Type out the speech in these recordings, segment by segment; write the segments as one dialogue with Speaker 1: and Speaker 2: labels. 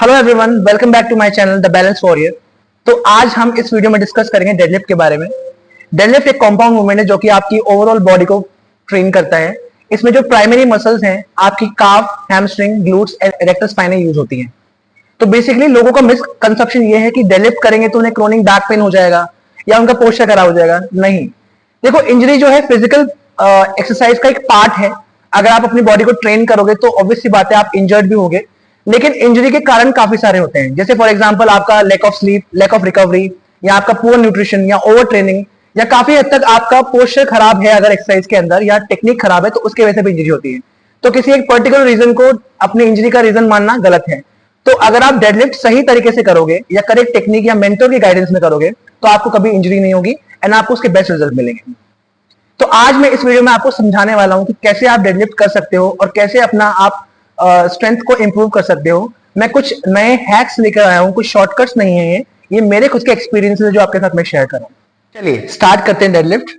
Speaker 1: Hello everyone, welcome back to my channel the balance warrior. तो आज हम इस वीडियो में डिस्कस करेंगे डेडलिफ्ट के बारे में। डेडलिफ्ट एक कॉम्पाउंड मूवमेंट है जो कि आपकी ओवरऑल बॉडी को ट्रेन करता है। इसमें जो प्राइमरी मसल्स हैं आपकी calf, hamstring, glutes, erector spine use होती हैं। तो बेसिकली लोगों का मिसकंसेप्शन ये है कि डेडलिफ्ट करेंगे तो उन्हें क्रोनिक बैक पेन हो जाएगा या उनका पोस्चर खराब हो जाएगा। नहीं, देखो, इंजरी जो है फिजिकल एक्सरसाइज का एक पार्ट है। अगर आप अपनी बॉडी को ट्रेन करोगे तो ऑब्वियस सी बात है आप इंजर्ड भी होगे, लेकिन इंजरी के कारण काफी सारे होते हैं। जैसे फॉर एग्जांपल आपका lack of sleep, lack of recovery, या आपका पुअर न्यूट्रिशन, या ओवर ट्रेनिंग, या काफी हद तक आपका पोस्चर खराब है अगर एक्सरसाइज के अंदर, या टेक्निक खराब है, तो उसके वजह से भी इंजरी होती है। तो किसी एक पर्टिकुलर रीजन को अपनी इंजरी का रीजन मानना गलत है। तो अगर आप डेडलिफ्ट सही तरीके से करोगे या करेक्ट टेक्निक या मेंटर की गाइडेंस में करोगे तो आपको कभी इंजरी नहीं होगी एंड आपको उसके बेस्ट रिजल्ट मिलेंगे। तो आज मैं इस वीडियो में आपको समझाने वाला हूं कि कैसे आप डेडलिफ्ट कर सकते हो और कैसे अपना आप स्ट्रेंथ को इंप्रूव कर सकते हो। मैं कुछ नए हैक्स लेकर आया हूं, कुछ शॉर्टकट्स नहीं है, ये मेरे खुद के एक्सपीरियंस है जो आपके साथ मैं शेयर कर रहा हूं। चलिए स्टार्ट करते हैं डेडलिफ्ट।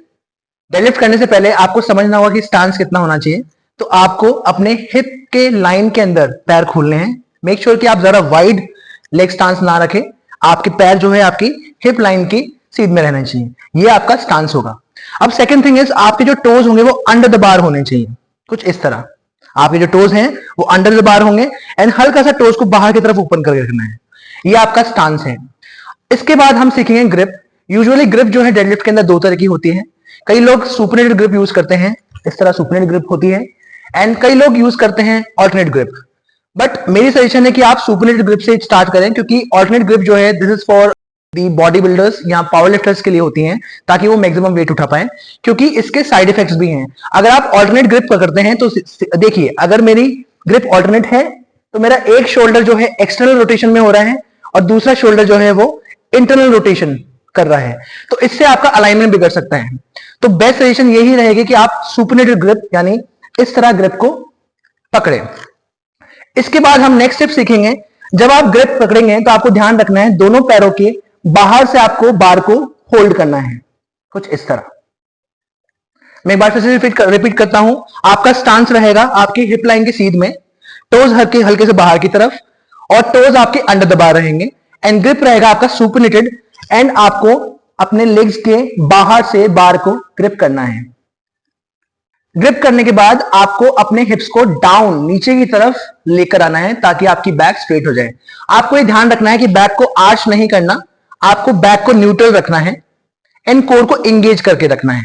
Speaker 1: डेडलिफ्ट करने से पहले आपको समझना होगा कि स्टांस कितना होना चाहिए। तो आपको अपने हिप के लाइन के अंदर पैर खोलने हैं। मेक श्योर कि आप जरा वाइड लेग स्टांस ना रखें। आपके पैर जो है आपकी हिप लाइन की सीध में रहना चाहिए। ये आपका स्टांस होगा। अब सेकंड थिंग इज, आपके जो टोज होंगे वो अंडर द बार होने चाहिए, कुछ इस तरह। आपके जो टोज हैं वो अंडर द बार होंगे एंड हल्का सा टोज को बाहर की तरफ ओपन करके रखना है। ये आपका स्टांस है। इसके बाद हम सीखेंगे ग्रिप। यूजुअली ग्रिप जो है डेडलिफ्ट के अंदर दो तरह की होती है। कई लोग सुपनेटेड ग्रिप यूज करते हैं, इस तरह सुपनेटेड ग्रिप होती है, एंड कई लोग यूज करते हैं ऑल्टरनेट ग्रिप। बट मेरी सजेशन है कि आप सुपनेटेड ग्रिप से स्टार्ट करें, क्योंकि ऑल्टरनेट ग्रिप जो है this is for the body builders या पावर लिफ्टर्स के लिए होती हैं, ताकि वो मैक्सिमम वेट उठा पाए, क्योंकि इसके साइड इफेक्ट्स भी हैं। अगर आप ऑल्टरनेट ग्रिप करते हैं तो देखिए, अगर मेरी ग्रिप ऑल्टरनेट है तो मेरा एक शोल्डर जो है एक्सटर्नल रोटेशन में हो रहा है और दूसरा शोल्डर जो है वो इंटरनल रोटेशन कर रहा है, तो इससे आपका अलाइनमेंट बिगड़ सकता है। तो बेस्ट सजेशन यही रहेगी कि आप सुपनेटेड ग्रिप यानी इस तरह ग्रिप को पकड़े। इसके बाद हम नेक्स्ट स्टेप सीखेंगे। जब आप ग्रिप पकड़ेंगे तो आपको ध्यान रखना है दोनों पैरों के बाहर से आपको बार को होल्ड करना है, कुछ इस तरह। मैं एक बार फिर से रिपीट करता हूं। आपका स्टांस रहेगा आपकी हिप लाइन के सीध में, टोज हल्के से बाहर की तरफ और टोज आपके अंडर द बार रहेंगे, एंड ग्रिप रहेगा आपका सुपनेटेड एंड आपको अपने लेग्स के बाहर से बार को ग्रिप करना है। ग्रिप करने के बाद आपको अपने हिप्स को डाउन नीचे की तरफ लेकर आना है ताकि आपकी बैक स्ट्रेट हो जाए। आपको ये ध्यान रखना है कि बैक को आर्च नहीं करना, आपको बैक को न्यूट्रल रखना है एंड कोर को एंगेज करके रखना है।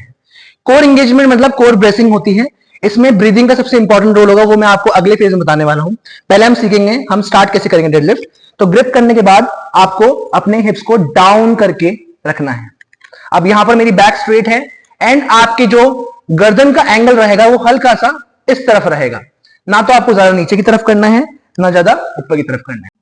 Speaker 1: कोर एंगेजमेंट मतलब कोर ब्रेसिंग होती है। इसमें ब्रीदिंग का सबसे इंपॉर्टेंट रोल होगा, वो मैं आपको अगले फेज में बताने वाला हूं। पहले हम सीखेंगे हम स्टार्ट कैसे करेंगे डेडलिफ्ट। तो ग्रिप करने के बाद आपको अपने हिप्स को डाउन करके रखना है। अब यहां पर मेरी बैक स्ट्रेट है एंड आपके जो गर्दन का एंगल रहेगा वो हल्का सा इस तरफ रहेगा। ना तो आपको ज्यादा नीचे की तरफ करना है, ना ज्यादा ऊपर की तरफ करना है।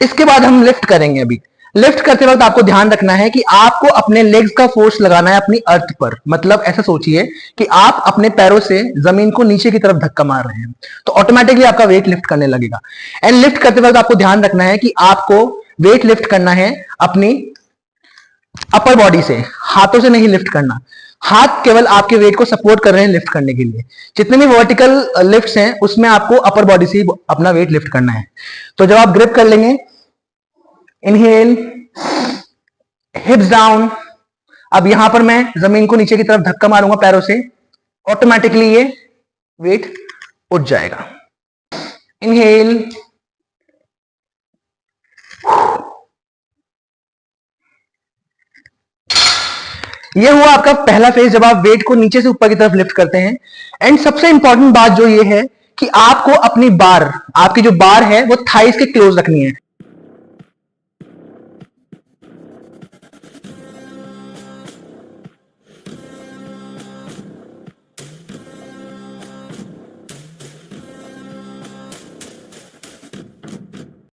Speaker 1: इसके बाद हम लिफ्ट करेंगे। अभी लिफ्ट करते वक्त आपको ध्यान रखना है कि आपको अपने लेग्स का फोर्स लगाना है अपनी अर्थ पर। मतलब ऐसा सोचिए कि आप अपने पैरों से जमीन को नीचे की तरफ धक्का मार रहे हैं, तो ऑटोमेटिकली आपका वेट लिफ्ट करने लगेगा। एंड लिफ्ट करते वक्त आपको ध्यान रखना है कि आपको वेट लिफ्ट करना है अपनी अपर बॉडी से, हाथों से नहीं लिफ्ट करना। हाथ केवल आपके वेट को सपोर्ट कर रहे हैं लिफ्ट करने के लिए। जितने भी वर्टिकल लिफ्ट्स हैं उसमें आपको अपर बॉडी से ही अपना वेट लिफ्ट करना है। तो जब आप ग्रिप कर लेंगे, इनहेल, हिप्स डाउन। अब यहां पर मैं जमीन को नीचे की तरफ धक्का मारूंगा पैरों से, ऑटोमेटिकली ये वेट उठ जाएगा। इनहेल, ये हुआ आपका पहला फेज जब आप वेट को नीचे से ऊपर की तरफ लिफ्ट करते हैं। एंड सबसे इंपॉर्टेंट बात जो ये है कि आपको अपनी बार, आपकी जो बार है वो थाइस के क्लोज रखनी है।